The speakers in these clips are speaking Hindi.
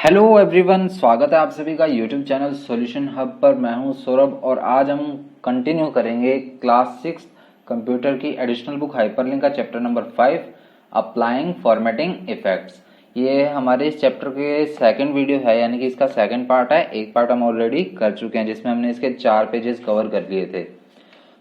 हेलो एवरीवन, स्वागत है आप सभी का यूट्यूब चैनल सॉल्यूशन हब पर। मैं हूं सौरभ और आज हम कंटिन्यू करेंगे क्लास 6 कंप्यूटर की एडिशनल बुक हाइपरलिंक का chapter number 5 applying formatting effects. ये हमारे इस चैप्टर के सेकंड वीडियो है, यानी कि इसका सेकंड पार्ट है। एक पार्ट हम ऑलरेडी कर चुके हैं जिसमें हमने इसके 4 पेजेस कवर कर लिए थे।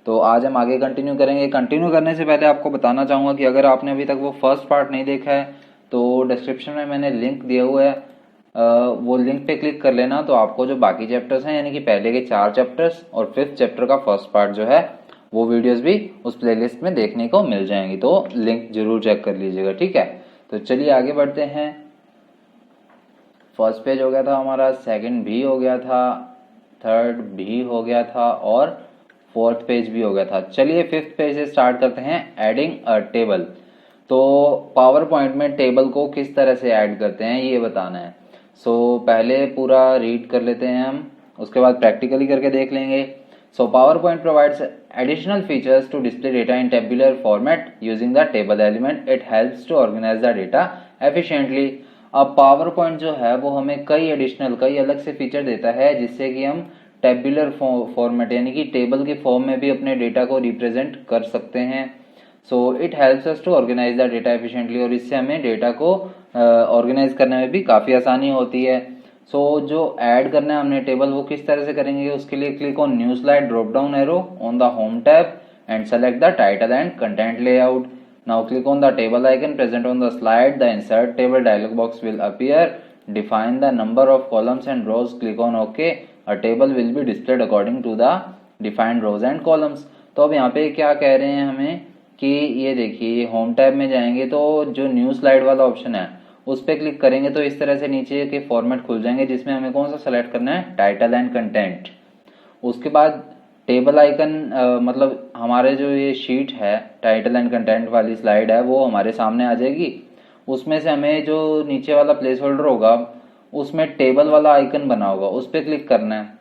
तो आज हम आगे कंटिन्यू करेंगे। कंटिन्यू करने से पहले आपको बताना चाहूँगा कि अगर आपने अभी तक वो फर्स्ट पार्ट नहीं देखा है तो डिस्क्रिप्शन में मैंने लिंक दिया हुआ है, वो लिंक पे क्लिक कर लेना। तो आपको जो बाकी चैप्टर्स हैं, यानी कि पहले के 4 चैप्टर्स और 5th चैप्टर का फर्स्ट पार्ट जो है वो वीडियोस भी उस प्लेलिस्ट में देखने को मिल जाएंगी। तो लिंक जरूर चेक कर लीजिएगा, ठीक है। तो चलिए आगे बढ़ते हैं। फर्स्ट पेज हो गया था हमारा, सेकंड भी हो गया था, थर्ड भी हो गया था और फोर्थ पेज भी हो गया था। चलिए 5th पेज से स्टार्ट करते हैं, एडिंग अ टेबल। तो पावर पॉइंट में टेबल को किस तरह से ऐड करते हैं ये बताना है। पहले पूरा रीड कर लेते हैं हम, उसके बाद प्रैक्टिकली करके देख लेंगे। PowerPoint provides additional features to display data in tabular format using the table element. It helps to organise the data efficiently. अब पावर पॉइंट जो है वो हमें कई अलग से फीचर देता है जिससे कि हम टेबुलर फॉर्मेट यानी कि टेबल के फॉर्म में भी अपने डेटा को रिप्रेजेंट कर सकते हैं। It helps us to organise the data efficiently, और इससे हमें डेटा को ऑर्गेनाइज करने में भी काफ़ी आसानी होती है। जो ऐड करना है हमने टेबल वो किस तरह से करेंगे, उसके लिए click on new slide drop down arrow on the home tab and select the title and content layout. Now click on the table icon present on the slide. The insert table dialog box will appear. Define the number of columns and rows. Click on OK. A table will be displayed according to the defined rows and columns. तो अब यहाँ पे क्या कह रहे हैं हमें कि ये देखिए होम टैब में जाएंगे तो जो न्यू स्लाइड वाला ऑप्शन है उस पर क्लिक करेंगे तो इस तरह से नीचे के फॉर्मेट खुल जाएंगे जिसमें हमें कौन सा सेलेक्ट करना है, टाइटल एंड कंटेंट। उसके बाद टेबल आइकन मतलब हमारे जो ये शीट है टाइटल एंड कंटेंट वाली स्लाइड है वो हमारे सामने आ जाएगी। उसमें से हमें जो नीचे वाला प्लेस होल्डर होगा उसमें टेबल वाला आइकन बना होगा, उस पर क्लिक करना है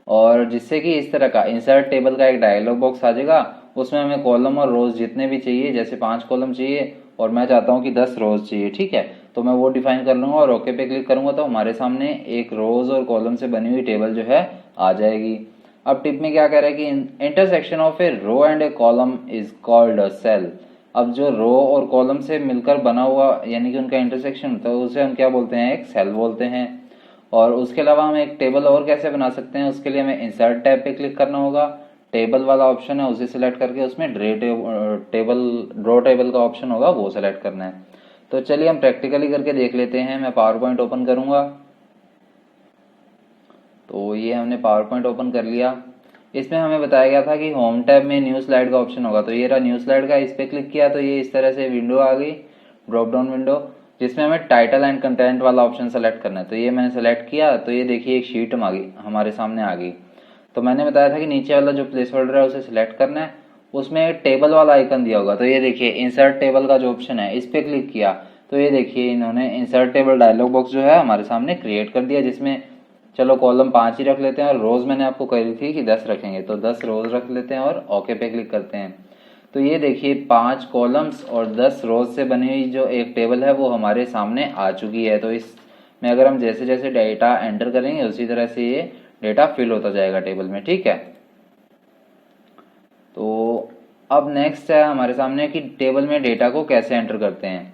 और जिससे कि इस तरह का इंसर्ट टेबल का एक डायलॉग बॉक्स आ जाएगा। उसमें हमें कॉलम और रोज जितने भी चाहिए, जैसे 5 कॉलम चाहिए और मैं चाहता हूँ कि 10 रोज चाहिए, ठीक है। तो मैं वो डिफाइन कर लूंगा और ओके पे क्लिक करूंगा तो हमारे सामने एक रोज और कॉलम से बनी हुई टेबल जो है आ जाएगी। अब टिप में क्या कह रहा है कि intersection of a row and a column is called a cell. अब जो रो और कॉलम से मिलकर बना हुआ यानी कि उनका इंटरसेक्शन होता है उसे हम क्या बोलते हैं, एक सेल बोलते हैं। और उसके अलावा हम एक टेबल और कैसे बना सकते हैं, उसके लिए हमें इंसर्ट टैब पे क्लिक करना होगा। टेबल वाला ऑप्शन है उसे सिलेक्ट करके उसमें ड्रॉ टेबल का ऑप्शन होगा वो सिलेक्ट करना है। तो चलिए हम प्रैक्टिकली करके देख लेते हैं। मैं पावर पॉइंट ओपन करूंगा। तो ये हमने पावर पॉइंट ओपन कर लिया। इसमें हमें बताया गया था कि होम टैब में न्यू स्लाइड का ऑप्शन होगा, तो ये रहा न्यू स्लाइड का। इस पर क्लिक किया तो ये इस तरह से विंडो आ गई, ड्रॉप डाउन विंडो, जिसमें हमें टाइटल एंड कंटेंट वाला ऑप्शन सेलेक्ट करना है। तो ये मैंने सेलेक्ट किया तो ये देखिए एक शीट हमारे सामने आ गई। तो मैंने बताया था कि नीचे वाला जो प्लेस होल्डर है उसे सिलेक्ट करना है, उसमें टेबल वाला आइकन दिया होगा। तो ये देखिए इंसर्ट टेबल का जो ऑप्शन है इस पर क्लिक किया तो ये देखिए इन्होंने इंसर्ट टेबल डायलॉग बॉक्स जो है हमारे सामने क्रिएट कर दिया, जिसमें चलो कॉलम 5 ही रख लेते हैं और रोज मैंने आपको कही थी कि 10 रखेंगे, तो 10 रोज रख लेते हैं और ओके पे क्लिक करते हैं। तो ये देखिए 5 कॉलम्स और 10 रोज से बनी हुई जो एक टेबल है वो हमारे सामने आ चुकी है। तो इसमें अगर हम जैसे जैसे डेटा एंटर करेंगे उसी तरह से ये डेटा फिल होता जाएगा टेबल में, ठीक है। तो अब नेक्स्ट है हमारे सामने कि टेबल में डेटा को कैसे एंटर करते हैं।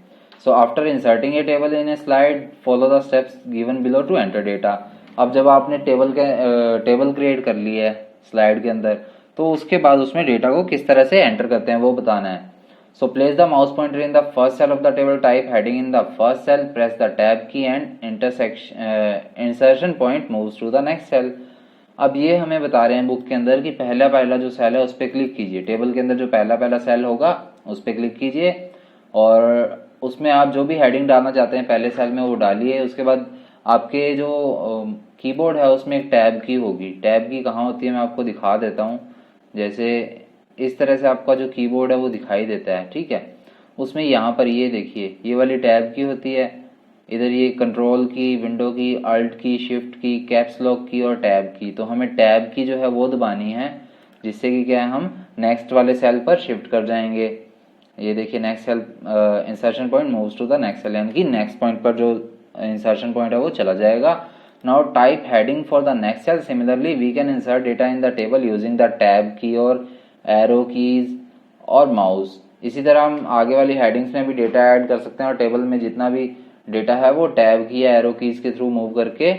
After inserting a table in a slide follow the steps given below to enter data. अब जब आपने टेबल क्रिएट कर ली है स्लाइड के अंदर तो उसके बाद उसमें डेटा को किस तरह से एंटर करते हैं वो बताना है। Place the mouse pointer in the first cell of the table, type heading in the first cell, press the tab key and insertion point moves to the next cell. अब ये हमें बता रहे हैं बुक के अंदर कि पहला जो सेल है उस पर क्लिक कीजिए। टेबल के अंदर जो पहला सेल होगा उस पर क्लिक कीजिए और उसमें आप जो भी हेडिंग डालना चाहते हैं पहले सेल में वो डालिए। उसके बाद आपके जो कीबोर्ड है उसमें एक टैब की होगी। टैब की कहाँ होती है मैं आपको दिखा देता हूँ। जैसे इस तरह से आपका जो कीबोर्ड है वो दिखाई देता है, ठीक है। उसमें यहाँ पर ये देखिए ये वाली टैब की होती है। इधर ये कंट्रोल की, विंडो की, अल्ट की, शिफ्ट की, कैप्स लॉक की और टैब की। तो हमें टैब की जो है वो दबानी है जिससे कि क्या है हम नेक्स्ट वाले सेल पर शिफ्ट कर जाएंगे। ये देखिए next cell insertion point moves to the next cell, यानी कि नेक्स्ट पॉइंट पर जो इंसर्शन पॉइंट है वो चला जाएगा। Now type heading for the next cell. Similarly we can insert data in the table using the tab key और एरो कीज और माउस। इसी तरह हम आगे वाली हेडिंग्स में भी डेटा ऐड कर सकते हैं और टेबल में जितना भी डेटा है वो टैब की या एरो कीज के थ्रू मूव करके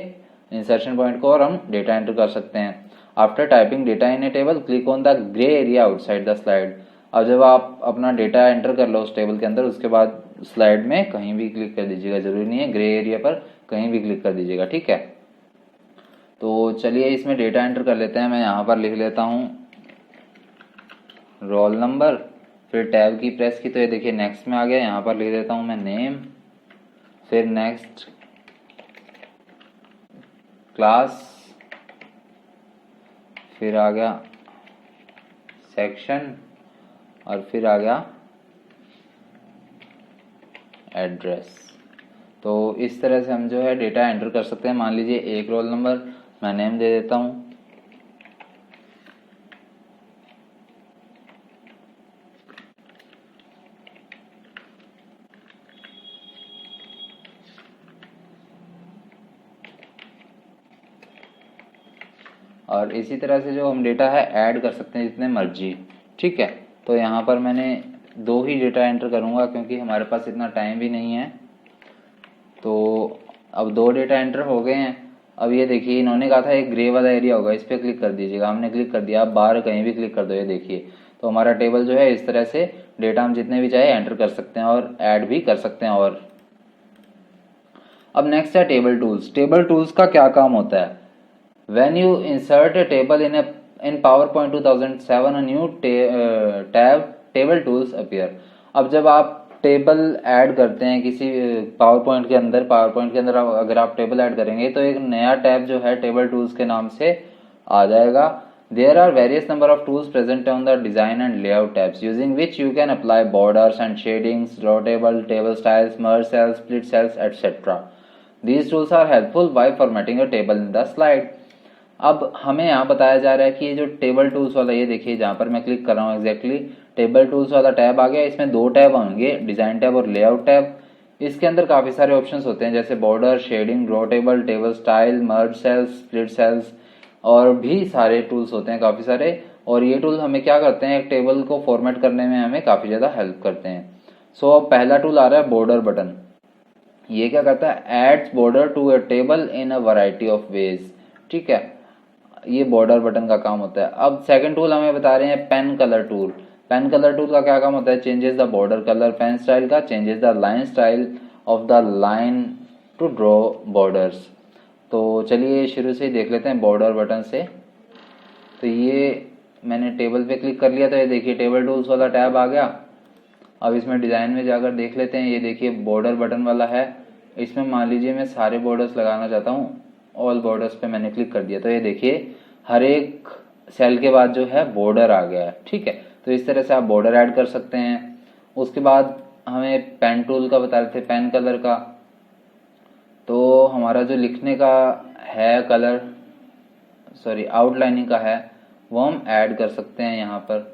इंसर्शन पॉइंट को और हम डेटा एंटर कर सकते हैं। After typing data in A table click on the grey area outside the slide. अब जब आप अपना डेटा एंटर कर लो उस टेबल के अंदर, उसके बाद स्लाइड में कहीं भी क्लिक कर दीजिएगा, जरूरी नहीं है ग्रे एरिया पर, कहीं भी क्लिक कर दीजिएगा, ठीक है। तो चलिए इसमें डेटा एंटर कर लेते हैं। मैं यहाँ पर लिख लेता हूँ रोल नंबर, फिर टैब की प्रेस की, तो ये देखिए नेक्स्ट में आ गया। यहाँ पर लिख देता हूँ मैं नेम, फिर नेक्स्ट क्लास, फिर आ गया सेक्शन और फिर आ गया एड्रेस। तो इस तरह से हम जो है डेटा एंटर कर सकते हैं। मान लीजिए एक रोल नंबर, मैं नेम दे देता हूँ, और इसी तरह से जो हम डेटा है ऐड कर सकते हैं जितने मर्जी, ठीक है। तो यहाँ पर मैंने 2 ही डेटा एंटर करूँगा क्योंकि हमारे पास इतना टाइम भी नहीं है। तो अब 2 डेटा एंटर हो गए हैं। अब ये देखिए इन्होंने कहा था एक ग्रे वाला एरिया होगा, इस पर क्लिक कर दीजिएगा, हमने क्लिक कर दिया। आप बाहर कहीं भी क्लिक कर दो, ये देखिए तो हमारा टेबल जो है इस तरह से डेटा हम जितने भी चाहे एंटर कर सकते हैं और ऐड भी कर सकते हैं। और अब नेक्स्ट है टेबल टूल्स। टेबल टूल्स का क्या काम होता है? When you insert a table in PowerPoint 2007, a new tab table tools appear। अब जब आप टेबल ऐड करते हैं किसी पावरपॉइंट के अंदर अगर आप टेबल ऐड करेंगे तो एक नया टैब जो है टेबल टूल्स के नाम से आ जाएगा। There are various number of tools present on the design and layout tabs using which you can apply borders and shadings, draw table, table styles, merge cells, split cells, etc. These tools are helpful by formatting a table in the slide। अब हमें यहाँ बताया जा रहा है कि ये जो टेबल टूल्स वाला, ये देखिए जहाँ पर मैं क्लिक कर रहा हूँ एग्जैक्टली टेबल टूल्स वाला टैब आ गया। इसमें 2 टैब होंगे, डिजाइन टैब और लेआउट टैब। इसके अंदर काफी सारे ऑप्शंस होते हैं जैसे border, shading, draw table, table style, merge cells, split cells और भी सारे टूल्स होते हैं काफी सारे। और ये टूल हमें क्या करते हैं, एक टेबल को फॉर्मेट करने में हमें काफी ज्यादा हेल्प करते हैं। सो अब पहला टूल आ रहा है बॉर्डर बटन। ये क्या करता है, adds border to a table in a variety of ways, ठीक है। ये बॉर्डर बटन का काम होता है। अब सेकंड टूल हमें बता रहे हैं pen colour tool. Pen colour tool का क्या काम होता है, changes the border colour. Pen style का changes the line style of the line to draw borders. तो चलिए शुरू से ही देख लेते हैं बॉर्डर बटन से। तो ये मैंने टेबल पे क्लिक कर लिया, तो ये देखिए टेबल टूल्स वाला टैब आ गया। अब इसमें डिजाइन में जाकर देख लेते हैं। ये देखिए बॉर्डर बटन वाला है, इसमें मान लीजिए मैं सारे बॉर्डर्स लगाना चाहता हूँ, ऑल बॉर्डर्स पे मैंने क्लिक कर दिया। तो ये देखिए हर एक सेल के बाद जो है बॉर्डर आ गया है, ठीक है। तो इस तरह से आप बॉर्डर ऐड कर सकते हैं। उसके बाद हमें पेन टूल का बता रहे थे, पेन कलर का। तो हमारा जो लिखने का है कलर, सॉरी आउटलाइनिंग का है, वो हम ऐड कर सकते हैं यहाँ पर।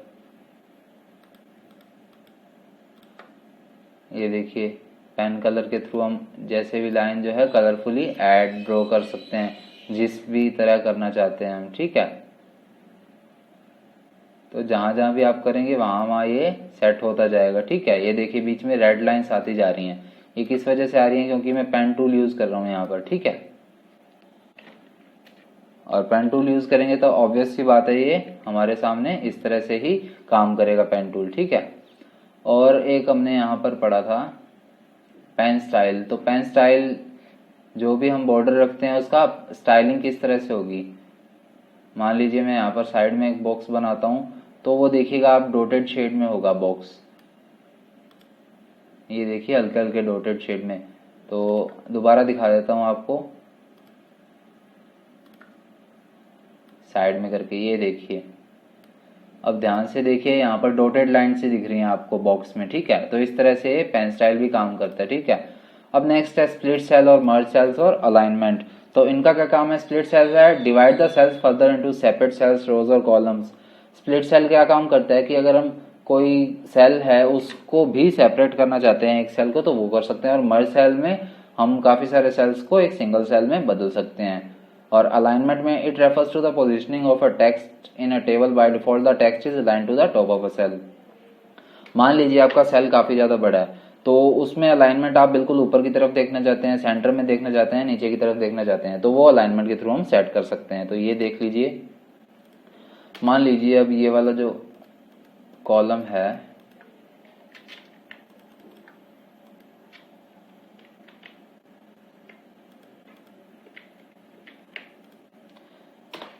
ये देखिए पेन कलर के थ्रू हम जैसे भी लाइन जो है कलरफुली ऐड ड्रॉ कर सकते हैं, जिस भी तरह करना चाहते हैं हम, ठीक है। तो जहां जहां भी आप करेंगे वहां वहां ये सेट होता जाएगा, ठीक है। ये देखिए बीच में रेड लाइन्स आती जा रही हैं, ये किस वजह से आ रही हैं, क्योंकि मैं पेन टूल यूज कर रहा हूँ यहाँ पर, ठीक है। और पेन टूल यूज करेंगे तो ऑब्वियस सी बात है ये हमारे सामने इस तरह से ही काम करेगा पेन टूल, ठीक है। और एक हमने यहाँ पर पढ़ा था पेन स्टाइल। तो पेन स्टाइल जो भी हम बॉर्डर रखते हैं उसका स्टाइलिंग किस तरह से होगी। मान लीजिए मैं यहाँ पर साइड में एक बॉक्स बनाता हूँ, तो वो देखिएगा आप डॉटेड शेड में होगा बॉक्स। ये देखिए हल्के हल्के डॉटेड शेड में। तो दोबारा दिखा देता हूँ आपको साइड में करके। ये देखिए अब ध्यान से देखिए, यहाँ पर डॉटेड लाइन से दिख रही हैं आपको बॉक्स में, ठीक है। तो इस तरह से पेन स्टाइल भी काम करता है, ठीक है। अब नेक्स्ट है स्प्लिट सेल और मर्ज सेल्स और अलाइनमेंट। तो इनका क्या काम है, स्प्लिट सेल है divide the cells further into separate cells, rows और कॉलम्स। स्प्लिट सेल क्या काम करता है कि अगर हम कोई सेल है उसको भी सेपरेट करना चाहते हैं एक सेल को, तो वो कर सकते हैं। और मर्ज सेल में हम काफ़ी सारे सेल्स को एक सिंगल सेल में बदल सकते हैं। और अलाइनमेंट में it refers to the positioning of a text in a table. By default the text is align to the top of a cell. मान लीजिए आपका सेल काफ़ी ज़्यादा बड़ा है, तो उसमें अलाइनमेंट आप बिल्कुल ऊपर की तरफ देखना चाहते हैं, सेंटर में देखना चाहते हैं, नीचे की तरफ देखना चाहते हैं, तो वो अलाइनमेंट के थ्रू हम सेट कर सकते हैं। तो ये देख लीजिए, मान लीजिए अब ये वाला जो कॉलम है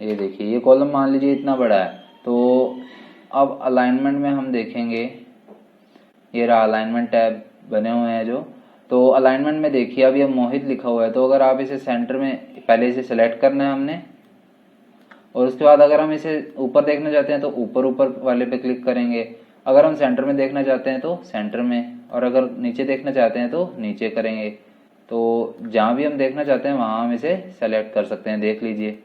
ये देखिए, ये कॉलम मान लीजिए इतना बड़ा है। तो अब अलाइनमेंट में हम देखेंगे, ये रहा अलाइनमेंट टैब बने हुए हैं जो। तो अलाइनमेंट में देखिए अब ये मोहित लिखा हुआ है, तो अगर आप इसे सेंटर में, पहले इसे सेलेक्ट करना है हमने, और उसके बाद अगर हम इसे ऊपर देखना चाहते हैं तो ऊपर ऊपर वाले पे क्लिक करेंगे। अगर हम सेंटर में देखना चाहते हैं तो सेंटर में, और अगर नीचे देखना चाहते हैं तो नीचे करेंगे। तो जहाँ भी हम देखना चाहते हैं वहाँ हम इसे सेलेक्ट कर सकते हैं। देख लीजिए,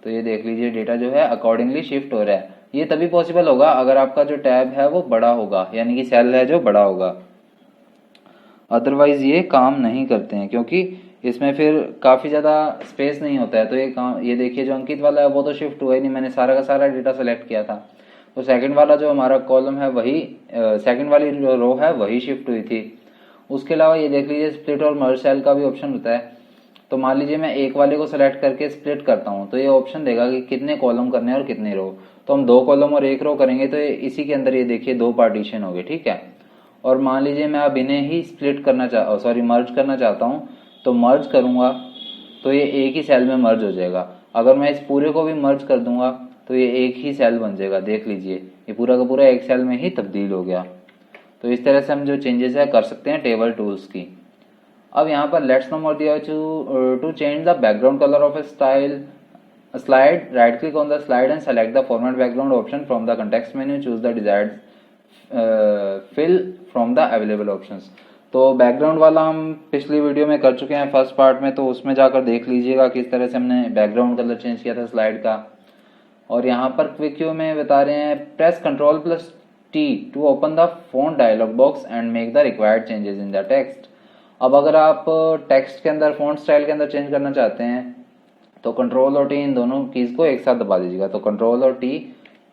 तो ये देख लीजिए डेटा जो है अकॉर्डिंगली शिफ्ट हो रहा है। ये तभी पॉसिबल होगा अगर आपका जो टैब है वो बड़ा होगा, यानी कि सेल है जो बड़ा होगा, अदरवाइज ये काम नहीं करते हैं, क्योंकि इसमें फिर काफ़ी ज़्यादा स्पेस नहीं होता है। तो ये काम, ये देखिए जो अंकित वाला है वो तो शिफ्ट हुआ ही नहीं, मैंने सारा का सारा डेटा सेलेक्ट किया था। तो सेकंड वाला जो हमारा कॉलम है वही, सेकंड वाली जो रो है वही शिफ्ट हुई थी। उसके अलावा ये देख लीजिए स्प्लिट और मर्ज सेल का भी ऑप्शन होता है। तो मान लीजिए मैं एक वाले को सेलेक्ट करके स्प्लिट करता हूँ, तो ये ऑप्शन देगा कि कितने कॉलम करने हैं और कितने रो। तो हम 2 कॉलम और 1 रो करेंगे, तो इसी के अंदर ये देखिए 2 पार्टीशन हो गए, ठीक है। और मान लीजिए मैं अब इन्हें ही स्प्लिट करना मर्ज करना चाहता हूँ, तो मर्ज करूँगा तो ये एक ही सेल में मर्ज हो जाएगा। अगर मैं इस पूरे को भी मर्ज कर दूंगा तो ये एक ही सेल बन जाएगा। देख लीजिए, ये पूरा का पूरा एक सेल में ही तब्दील हो गया। तो इस तरह से हम जो चेंजेस है कर सकते हैं टेबल टूल्स की। अब यहाँ पर लेट्स नो मोर दिया to change the background colour of a slide, right click on the slide and select the format background option from the context menu, choose the desired fill from the available options. तो बैकग्राउंड वाला हम पिछली वीडियो में कर चुके हैं फर्स्ट पार्ट में, तो उसमें जाकर देख लीजिएगा किस तरह से हमने बैकग्राउंड कलर चेंज किया था स्लाइड का। और यहाँ पर क्विक क्यू में बता रहे हैं press Ctrl+T to open the font dialog box and make the required changes in the text. अब अगर आप टेक्स्ट के अंदर फॉन्ट स्टाइल के अंदर चेंज करना चाहते हैं तो Ctrl और T इन दोनों कीज को एक साथ दबा दीजिएगा। तो Ctrl और T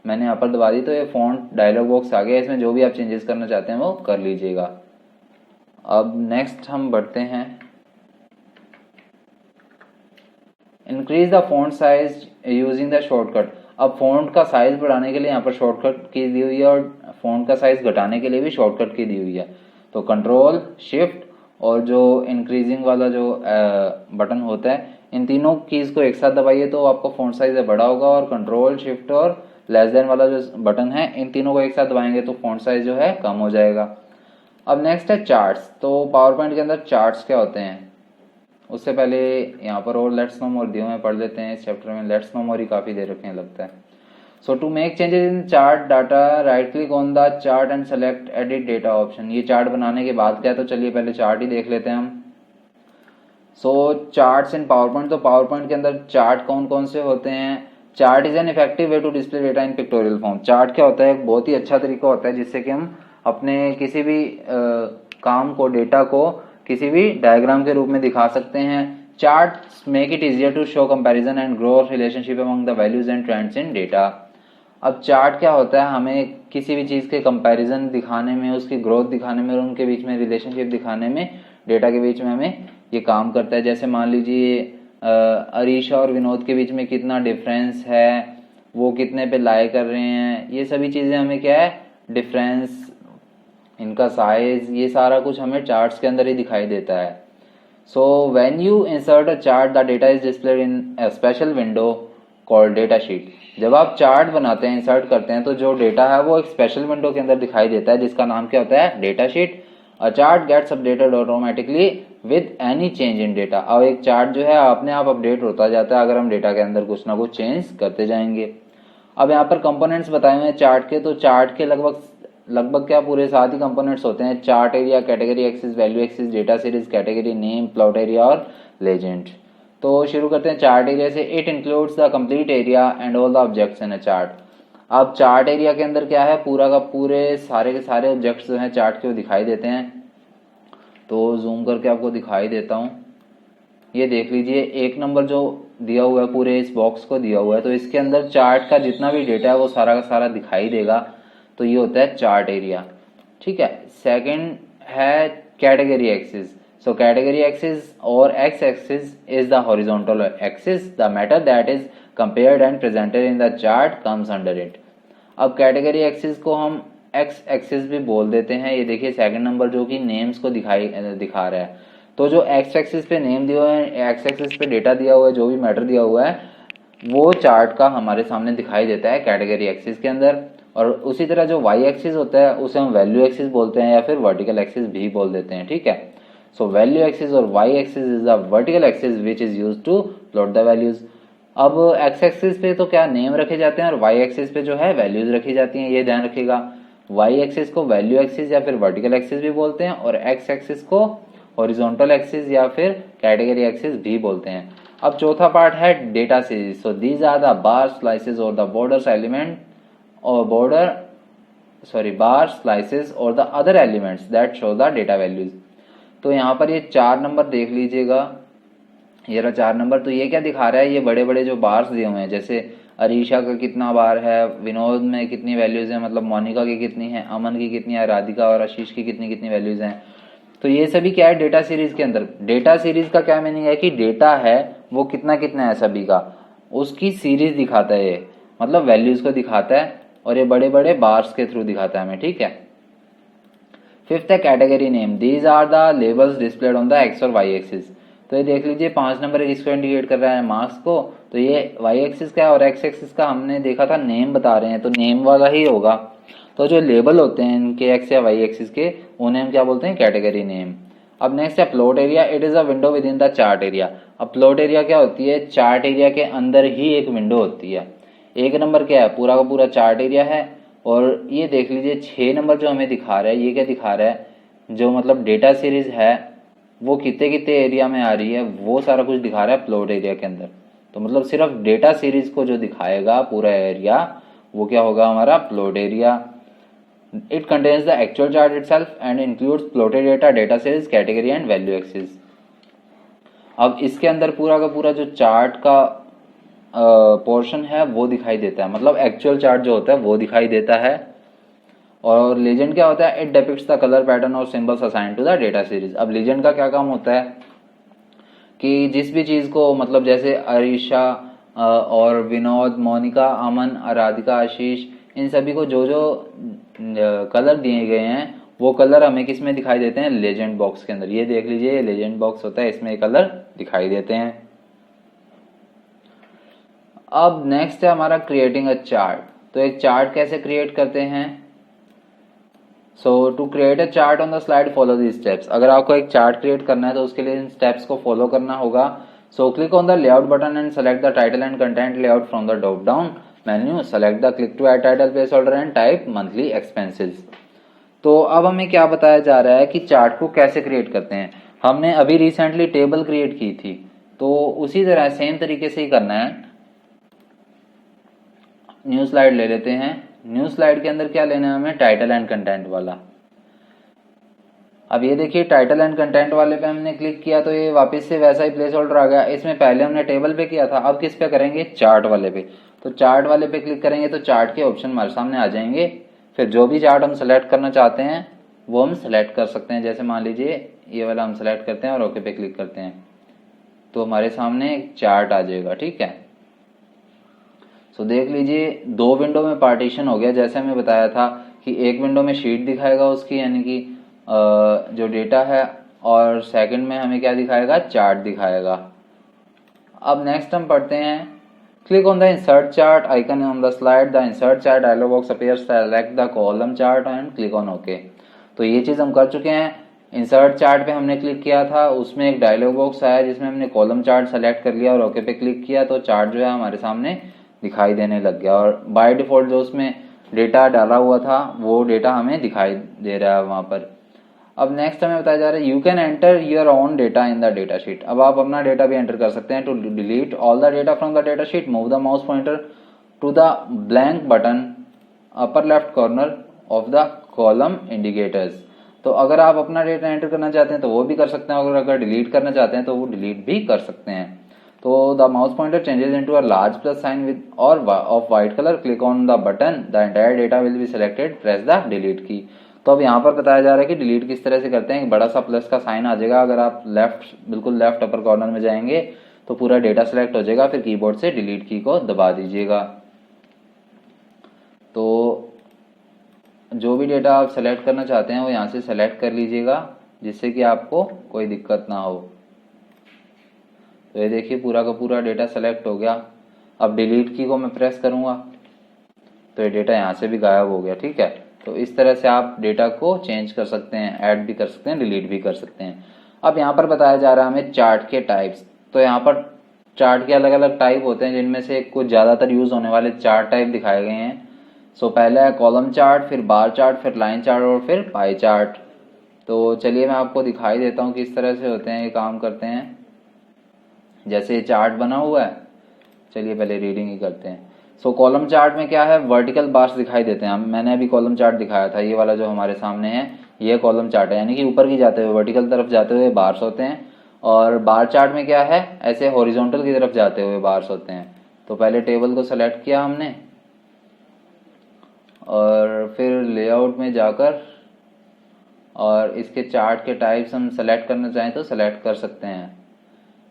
मैंने यहाँ पर दबा दी, तो ये फॉन्ट डायलॉग बॉक्स आ गया। इसमें जो भी आप चेंजेस करना चाहते हैं वो कर लीजिएगा। अब नेक्स्ट हम बढ़ते हैं, increase the font size using the shortcut. अब फॉन्ट का साइज बढ़ाने के लिए यहाँ पर शॉर्टकट की दी हुई है, और फॉन्ट का साइज घटाने के लिए भी शॉर्टकट की दी हुई है। तो कंट्रोल शिफ्ट और जो इंक्रीजिंग वाला जो बटन होता है, इन तीनों कीज को एक साथ दबाइए तो आपका फॉन्ट साइज बड़ा होगा। और कंट्रोल शिफ्ट और लेस देन वाला जो बटन है, इन तीनों को एक साथ दबाएंगे तो फॉन्ट साइज जो है कम हो जाएगा। अब नेक्स्ट है चार्ट्स। तो पावर पॉइंट के अंदर चार्ट्स क्या होते हैं, उससे पहले यहाँ पर और लेट्स नो मोर दिए हुए पढ़ लेते हैं। इस चैप्टर में लेट्स नो मोर ही काफ़ी दे रखे हैं लगता है। So to make changes in chart data, right click on the chart and select edit data option. ये चार्ट बनाने के बाद क्या है, तो चलिए पहले चार्ट ही देख लेते हैं हम। So charts in PowerPoint. तो पावर पॉइंट के अंदर चार्ट कौन कौन से होते हैं। Chart is an effective way to display data in pictorial form. Chart क्या होता है, एक बहुत ही अच्छा तरीका होता है जिससे कि हम अपने किसी भी काम को, डेटा को किसी भी डायग्राम के रूप में दिखा सकते हैं। Charts make it easier to show comparison and grow relationship among the values and trends in data. अब चार्ट क्या होता है, हमें किसी भी चीज़ के कंपैरिजन दिखाने में, उसकी ग्रोथ दिखाने में और उनके बीच में रिलेशनशिप दिखाने में, डेटा के बीच में हमें ये काम करता है। जैसे मान लीजिए अरीशा और विनोद के बीच में कितना डिफरेंस है, वो कितने पे लाइक कर रहे हैं, ये सभी चीज़ें हमें क्या है, डिफरेंस, इनका साइज, ये सारा कुछ हमें चार्ट्स के अंदर ही दिखाई देता है। So when you insert a chart the data is displayed in a special window called data sheet. जब आप चार्ट बनाते हैं, इंसर्ट करते हैं, तो जो डेटा है वो एक स्पेशल विंडो के अंदर दिखाई देता है जिसका नाम क्या होता है, data sheet. A chart gets updated automatically with any change in data. और एक चार्ट जो है अपने आप अपडेट होता जाता है अगर हम डेटा के अंदर कुछ ना कुछ चेंज करते जाएंगे। अब यहाँ पर कंपोनेंट्स बताए हुए हैं चार्ट के। तो चार्ट के लगभग क्या पूरे 7 ही कंपोनेंट्स होते हैं। Chart area, category axis, value axis, data series, category name, plot area और लेजेंड। तो शुरू करते हैं चार्ट एरिया से। It includes the complete area and all the objects in a chart. अब चार्ट एरिया के अंदर क्या है, पूरा का पूरे सारे के सारे ऑब्जेक्ट्स जो हैं चार्ट के वो दिखाई देते हैं। तो जूम करके आपको दिखाई देता हूँ। ये देख लीजिए 1 नंबर जो दिया हुआ है पूरे इस बॉक्स को दिया हुआ है, तो इसके अंदर चार्ट का जितना भी डेटा है वो सारा का सारा दिखाई देगा। तो ये होता है चार्ट एरिया, ठीक है। सेकंड है category axis. So category axis और X axis is the horizontal axis, the matter that is compared and presented in the chart comes under it. अब कैटेगरी एक्सिस को हम एक्स एक्सिस भी बोल देते हैं। ये देखिए सेकंड नंबर जो कि नेम्स को दिखा रहा है। तो जो एक्स एक्सिस पे नेम दिया हुआ है, एक्स एक्सिस पे डेटा दिया हुआ है, जो भी मैटर दिया हुआ है वो चार्ट का हमारे सामने दिखाई देता है कैटेगरी एक्सिस के अंदर। और उसी तरह जो वाई एक्सिस होता है उसे हम वैल्यू एक्सिस बोलते हैं या फिर वर्टिकल एक्सिस भी बोल देते हैं, ठीक है। सो वैल्यू एक्सिस और Y axis is the vertical axis which is used to plot the values. अब एक्स एक्सिस पे तो क्या नेम रखे जाते हैं और वाई एक्सिस पे जो है वैल्यूज रखी जाती हैं, ये ध्यान रखिएगा। वाई एक्सिस को वैल्यू एक्सिस या फिर वर्टिकल एक्सिस भी बोलते हैं और एक्स एक्सिस को हॉरिजॉन्टल एक्सिस या फिर कैटेगरी एक्सिस भी बोलते हैं। अब चौथा पार्ट है data series. So these are the bar slices और द बॉर्डर एलिमेंट और बार स्लाइसेस और the other elements that show the data values. तो यहाँ पर ये 4 नंबर देख लीजिएगा, ये रहा 4 नंबर। तो ये क्या दिखा रहा है, ये बड़े बड़े जो बार्स दिए हुए हैं, जैसे अरीशा का कितना बार है, विनोद में कितनी वैल्यूज है, मतलब मोनिका की कितनी है, अमन की कितनी है, राधिका और आशीष की कितनी कितनी वैल्यूज हैं। तो ये सभी क्या है डेटा सीरीज के अंदर। डेटा सीरीज का क्या मीनिंग है कि डेटा है वो कितना कितना है सभी का, उसकी सीरीज दिखाता है ये, मतलब वैल्यूज को दिखाता है और ये बड़े बड़े बार्स के थ्रू दिखाता है हमें, ठीक है। फिफ्थ है category name. These are the labels displayed on the X और वाई एक्सिस। तो ये देख लीजिए 5 नंबर इसको इंडिकेट कर रहा है मार्क्स को। तो ये वाई एक्सिस का और एक्स एक्सिस का हमने देखा था नेम बता रहे हैं, तो नेम वाला ही होगा। तो जो लेबल होते हैं इनके एक्स या वाई एक्सिस के, उन्हें हम क्या बोलते हैं, कैटेगरी नेम। अब नेक्स्ट है plot area. It is a window with in the chart area. अब प्लॉट एरिया क्या होती है, चार्ट एरिया के अंदर ही एक विंडो होती है। 1 नंबर क्या है, पूरा का पूरा चार्ट एरिया है। और ये देख लीजिए 6 नंबर जो हमें दिखा रहा है, ये क्या दिखा रहा है, जो मतलब डेटा सीरीज है वो कितने कितने एरिया में आ रही है, वो सारा कुछ दिखा रहा है प्लॉट एरिया के अंदर। तो मतलब सिर्फ डेटा सीरीज को जो दिखाएगा पूरा एरिया, वो क्या होगा, हमारा plot area. It contains the actual chart itself and includes plotted data, data series, category and value axis. अब इसके अंदर पूरा का पूरा जो चार्ट का पोर्शन है वो दिखाई देता है, मतलब एक्चुअल चार्ट जो होता है वो दिखाई देता है। और लेजेंड क्या होता है, it depicts the colour pattern और symbols assigned to the data series. अब लेजेंड का क्या काम होता है कि जिस भी चीज को, मतलब जैसे अरीशा और विनोद, मोनिका, अमन, राधिका, आशीष, इन सभी को जो जो कलर दिए गए हैं वो कलर हमें किस में दिखाई देते हैं, लेजेंड बॉक्स के अंदर। ये देख लीजिए ये लेजेंड बॉक्स होता है, इसमें कलर दिखाई देते हैं। अब नेक्स्ट है हमारा क्रिएटिंग अ चार्ट। तो एक चार्ट कैसे क्रिएट करते हैं। So to create a chart on the slide follow these steps. अगर आपको एक चार्ट क्रिएट करना है तो उसके लिए इन स्टेप्स को फॉलो करना होगा। So click on the layout button and select the title and content layout from the drop down menu. Select the click to add title place holder and type monthly expenses. तो अब हमें क्या बताया जा रहा है कि चार्ट को कैसे क्रिएट करते हैं। हमने अभी रिसेंटली टेबल क्रिएट की थी, तो उसी तरह सेम तरीके से ही करना है। न्यू स्लाइड ले लेते हैं। न्यू स्लाइड के अंदर क्या लेना है हमें, टाइटल एंड कंटेंट वाला। अब ये देखिए टाइटल एंड कंटेंट वाले पे हमने क्लिक किया तो ये वापस से वैसा ही प्लेस होल्डर आ गया। इसमें पहले हमने टेबल पे किया था, अब किस पे करेंगे, चार्ट वाले पे। तो चार्ट वाले पे क्लिक करेंगे तो चार्ट के ऑप्शन हमारे सामने आ जाएंगे। फिर जो भी चार्ट हम सेलेक्ट करना चाहते हैं वो हम सेलेक्ट कर सकते हैं। जैसे मान लीजिए ये वाला हम सेलेक्ट करते हैं और ओके पे क्लिक करते हैं तो हमारे सामने एक चार्ट आ जाएगा, ठीक है। सो देख लीजिए 2 विंडो में पार्टीशन हो गया। जैसे हमें बताया था कि एक विंडो में शीट दिखाएगा उसकी, यानी कि जो डेटा है, और सेकंड में हमें क्या दिखाएगा, चार्ट दिखाएगा। अब नेक्स्ट हम पढ़ते हैं, click on the insert chart icon on the slide. The insert chart dialog box appears. Select the column chart and click on okay. तो ये चीज हम कर चुके हैं। इंसर्ट चार्ट पे हमने क्लिक किया था, उसमें एक डायलॉग बॉक्स आया जिसमें हमने कॉलम चार्ट सेलेक्ट कर लिया और ओके पे क्लिक किया तो चार्ट जो है हमारे सामने दिखाई देने लग गया। और बाय डिफॉल्ट जो उसमें डेटा डाला हुआ था वो डेटा हमें दिखाई दे रहा है वहां पर। अब नेक्स्ट हमें बताया जा रहा है, you can enter your own data in the data sheet. अब आप अपना डेटा भी एंटर कर सकते हैं। To delete all the data from the data sheet, move the mouse pointer to the blank button upper left corner of the column indicators. तो अगर आप अपना डेटा एंटर करना चाहते हैं तो वो भी कर सकते हैं, और अगर डिलीट करना चाहते हैं तो वो डिलीट भी कर सकते हैं। तो the mouse pointer changes into a large plus sign with और off white colour, click on the button, the entire data will be selected, press the delete key. तो अब यहाँ पर बताया जा रहा है कि डिलीट किस तरह से करते हैं। एक बड़ा सा प्लस का साइन आ जाएगा, अगर आप बिल्कुल लेफ्ट अपर कॉर्नर में जाएंगे तो पूरा डेटा सेलेक्ट हो जाएगा, फिर कीबोर्ड से डिलीट की को दबा दीजिएगा। तो जो भी डेटा आप सेलेक्ट करना चाहते हैं वो यहाँ से सेलेक्ट कर लीजिएगा, जिससे कि आपको कोई दिक्कत ना हो। तो ये देखिए पूरा का पूरा डेटा सेलेक्ट हो गया। अब डिलीट की को मैं प्रेस करूँगा तो ये डेटा यहाँ से भी गायब हो गया। ठीक है, तो इस तरह से आप डेटा को चेंज कर सकते हैं, ऐड भी कर सकते हैं, डिलीट भी कर सकते हैं। अब यहाँ पर बताया जा रहा है हमें चार्ट के टाइप्स। तो यहाँ पर चार्ट के अलग अलग टाइप होते हैं, जिनमें से कुछ ज़्यादातर यूज़ होने वाले चार्ट टाइप दिखाए गए हैं। सो पहला है कॉलम चार्ट, फिर बार चार्ट, फिर लाइन चार्ट और फिर पाई चार्ट। तो चलिए मैं आपको दिखाई देता हूँ किस तरह से होते हैं, ये काम करते हैं। जैसे ये चार्ट बना हुआ है, चलिए पहले रीडिंग ही करते हैं। सो कॉलम चार्ट में क्या है, वर्टिकल बार्स दिखाई देते हैं। मैंने अभी कॉलम चार्ट दिखाया था, ये वाला जो हमारे सामने है ये कॉलम चार्ट है, यानी कि ऊपर की जाते हुए वर्टिकल तरफ जाते हुए बार्स होते हैं। और बार चार्ट में क्या है, ऐसे हॉरिजॉन्टल की तरफ जाते हुए बार्स होते हैं। तो पहले टेबल को सेलेक्ट किया हमने और फिर लेआउट में जाकर और इसके चार्ट के टाइप्स हम सेलेक्ट करना चाहें तो सेलेक्ट कर सकते हैं।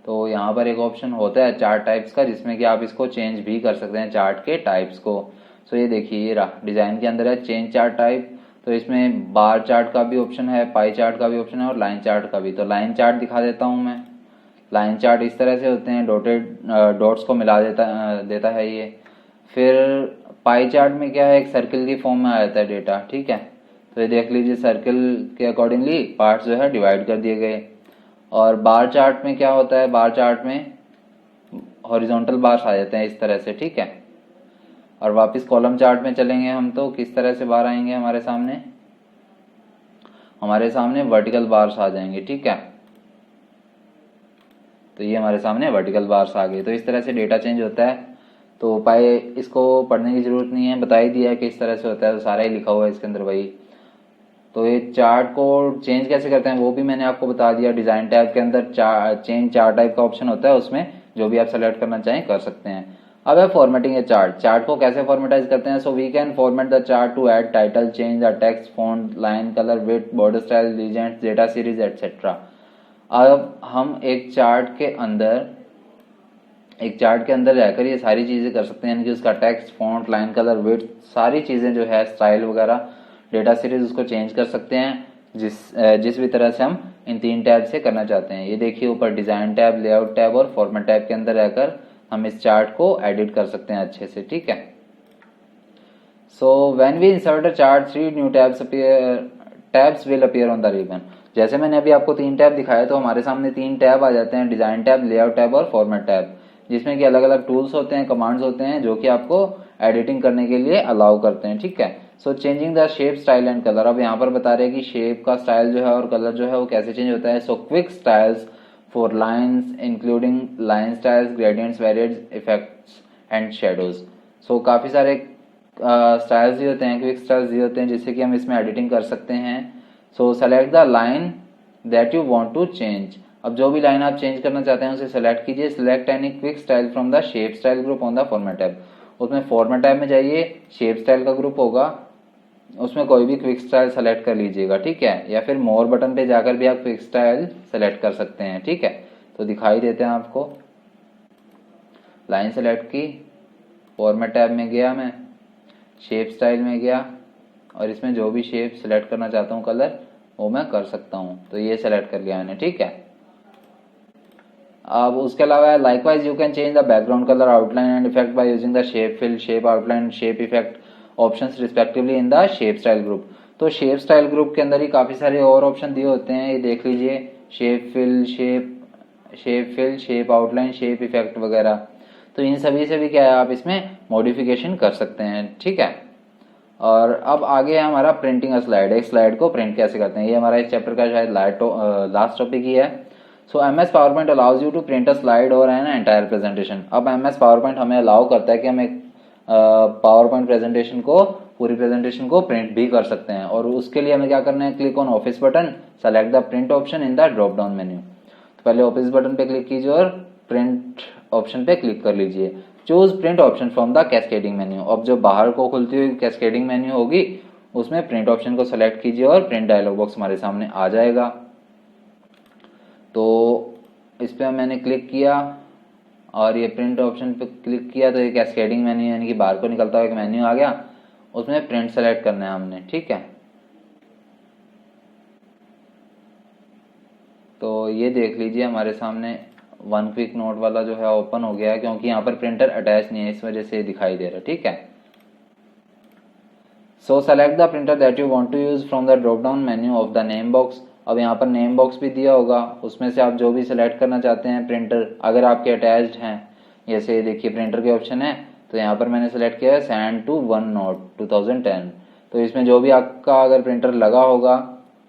तो यहाँ पर एक ऑप्शन होता है चार्ट टाइप्स का, जिसमें कि आप इसको चेंज भी कर सकते हैं चार्ट के टाइप्स को। सो ये देखिए ये रहा, डिज़ाइन के अंदर है चेंज चार्ट टाइप। तो इसमें बार चार्ट का भी ऑप्शन है, पाई चार्ट का भी ऑप्शन है और लाइन चार्ट का भी। तो लाइन चार्ट दिखा देता हूँ मैं। लाइन चार्ट इस तरह से होते हैं, डॉट्स को मिला देता है ये। फिर पाई चार्ट में क्या है, एक सर्किल की फॉर्म में आ जाता है डेटा। ठीक है, तो ये देख लीजिए सर्किल के अकॉर्डिंगली पार्ट्स जो है डिवाइड कर दिए गए। और बार चार्ट में क्या होता है, बार चार्ट में हॉरिजॉन्टल बार्स आ जाते हैं इस तरह से। ठीक है, और वापस कॉलम चार्ट में चलेंगे हम तो किस तरह से बार आएंगे हमारे सामने वर्टिकल बार्स आ जाएंगे। ठीक है, तो ये हमारे सामने वर्टिकल बार्स आ गए। तो इस तरह से डेटा चेंज होता है। तो पाए इसको पढ़ने की जरूरत नहीं है, बता ही दिया है कि इस तरह से होता है, तो सारा ही लिखा हुआ है इसके अंदर भाई। तो ये चार्ट को चेंज कैसे करते हैं वो भी मैंने आपको बता दिया। डिज़ाइन टैब के अंदर चेंज चार्ट टाइप का ऑप्शन होता है, उसमें जो भी आप सेलेक्ट करना चाहें कर सकते हैं। अब है फॉर्मेटिंग ए चार्ट। चार्ट को कैसे फॉर्मेटाइज करते हैं। So we can format the chart to add title, change the text, font, line colour, width, border style, legends, data series etcetera. अब हम एक चार्ट के अंदर रहकर ये सारी चीज़ें कर सकते हैं, यानी कि उसका text, font, line colour, width, सारी चीज़ें जो है, स्टाइल वगैरह, डेटा सीरीज, उसको चेंज कर सकते हैं जिस भी तरह से हम इन 3 टैब से करना चाहते हैं। ये देखिए ऊपर डिज़ाइन टैब, लेआउट टैब और फॉर्मेट टैब के अंदर रहकर हम इस चार्ट को एडिट कर सकते हैं अच्छे से। ठीक है, so when we insert a chart 3 new tabs will appear on the ribbon. जैसे मैंने अभी आपको 3 टैब दिखाए, तो हमारे सामने 3 टैब आ जाते हैं, डिज़ाइन टैब, लेआउट टैब और फॉर्मेट टैब, जिसमें कि अलग अलग टूल्स होते हैं, कमांड्स होते हैं जो कि आपको एडिटिंग करने के लिए अलाउ करते हैं। ठीक है, so changing the shape, style and colour. अब यहाँ पर बता रहे हैं कि शेप का स्टाइल जो है और कलर जो है वो कैसे चेंज होता है। So quick styles for lines including line styles, gradients, varied effects and shadows. So काफ़ी सारे स्टाइल्स भी होते हैं, क्विक स्टाइल्स भी होते हैं, जिससे कि हम इसमें एडिटिंग कर सकते हैं। So select the line that you want to change. अब जो भी लाइन आप चेंज करना चाहते हैं उसे सेलेक्ट कीजिए। Select any quick style from the shape style group on the format tab. उसमें फॉर्मेट टैब में जाइए, शेप स्टाइल का ग्रुप होगा, उसमें कोई भी क्विक स्टाइल सेलेक्ट कर लीजिएगा। ठीक है, या फिर मोर बटन पे जाकर भी आप क्विक स्टाइल सेलेक्ट कर सकते हैं। ठीक है, तो दिखाई देते हैं आपको। लाइन सेलेक्ट की, फॉर्मेट टैब में गया मैं, शेप स्टाइल में गया और इसमें जो भी शेप सेलेक्ट करना चाहता हूँ कलर वो मैं कर सकता हूँ। तो ये सेलेक्ट कर लिया मैंने। ठीक है, अब उसके अलावा likewise you can change the background colour, outline and effect by using the shape fill, shape outline, shape effect options respectively in the shape style group. तो शेप स्टाइल ग्रुप के अंदर ही काफ़ी सारे और ऑप्शन दिए होते हैं, ये देख लीजिए, shape fill, shape outline, shape effect वगैरह। तो इन सभी से भी क्या है, आप इसमें मॉडिफिकेशन कर सकते हैं। ठीक है, और अब आगे है हमारा प्रिंटिंग स्लाइड। एक स्लाइड को प्रिंट कैसे करते हैं, ये हमारा इस चैप्टर का शायद लास्ट टॉपिक ही है। So MS PowerPoint allows you to print a slide और एन एंटायर प्रेजेंटेशन। अब MS पावरपॉइंट हमें अलाउ करता है कि हम एक पावरपॉइंट प्रेजेंटेशन को पूरी प्रेजेंटेशन को प्रिंट भी कर सकते हैं। और उसके लिए हमें क्या करना है, click on office button, select the print option in the drop down menu. तो पहले ऑफिस बटन पे क्लिक कीजिए और प्रिंट ऑप्शन पे क्लिक कर लीजिए। Choose print option from the cascading menu. अब जो बाहर को खुलती हुई कैस्केडिंग मेन्यू होगी उसमें प्रिंट ऑप्शन को सेलेक्ट कीजिए और प्रिंट डायलॉग बॉक्स हमारे सामने आ जाएगा। तो इस पर मैंने क्लिक किया और ये प्रिंट ऑप्शन पे क्लिक किया तो ये कैस्केडिंग मेन्यू यानी कि बाहर को निकलता हुआ एक मेन्यू आ गया, उसमें प्रिंट सेलेक्ट करना है हमने। ठीक है, तो ये देख लीजिए हमारे सामने वन क्विक नोट वाला जो है ओपन हो गया है, क्योंकि यहाँ पर प्रिंटर अटैच नहीं है इस वजह से दिखाई दे रहा है। ठीक है, so select the printer that you want to use from the drop down menu of the name box. अब यहाँ पर नेम बॉक्स भी दिया होगा, उसमें से आप जो भी सिलेक्ट करना चाहते हैं प्रिंटर, अगर आपके अटैच्ड हैं, जैसे देखिए प्रिंटर के ऑप्शन है, तो यहाँ पर मैंने सेलेक्ट किया है सेंड टू वन नोट 2010। तो इसमें जो भी आपका अगर प्रिंटर लगा होगा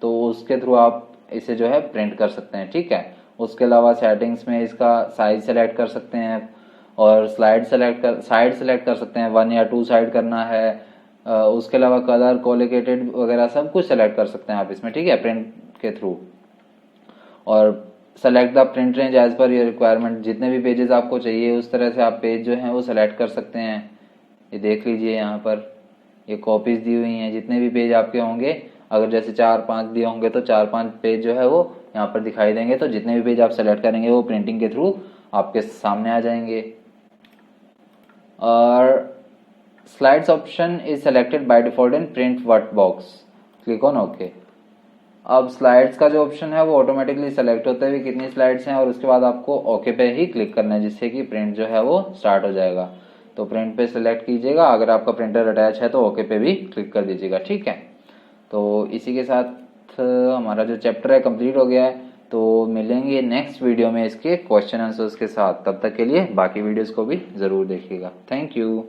तो उसके थ्रू आप इसे जो है प्रिंट कर सकते हैं। ठीक है, उसके अलावा सेटिंग्स में इसका साइज सेलेक्ट कर सकते हैं और साइड सेलेक्ट कर सकते हैं, 1 या 2 साइड करना है। उसके अलावा कलर, कोलिकेटेड वगैरह सब कुछ सेलेक्ट कर सकते हैं आप इसमें। ठीक है, प्रिंट के थ्रू। और select the print range as per your requirement, जितने भी पेजेस आपको चाहिए उस तरह से आप पेज जो हैं वो सेलेक्ट कर सकते हैं। ये देख लीजिए यहाँ पर ये कॉपीज दी हुई हैं, जितने भी पेज आपके होंगे, अगर जैसे 4-5 दिए होंगे तो 4-5 पेज जो है वो यहाँ पर दिखाई देंगे। तो जितने भी पेज आप सेलेक्ट करेंगे वो प्रिंटिंग के थ्रू आपके सामने आ जाएंगे। और slides option is selected by default in print word box, click on okay. अब स्लाइड्स का जो ऑप्शन है वो ऑटोमेटिकली सेलेक्ट होता है कितनी स्लाइड्स हैं, और उसके बाद आपको ओके पे ही क्लिक करना है, जिससे कि प्रिंट जो है वो स्टार्ट हो जाएगा। तो प्रिंट पे सेलेक्ट कीजिएगा, अगर आपका प्रिंटर अटैच है तो ओके पे भी क्लिक कर दीजिएगा। ठीक है, तो इसी के साथ हमारा जो चैप्टर है कंप्लीट हो गया है। तो मिलेंगे नेक्स्ट वीडियो में इसके क्वेश्चन आंसर्स के साथ, तब तक के लिए बाकी वीडियोस को भी ज़रूर देखिएगा। Thank you.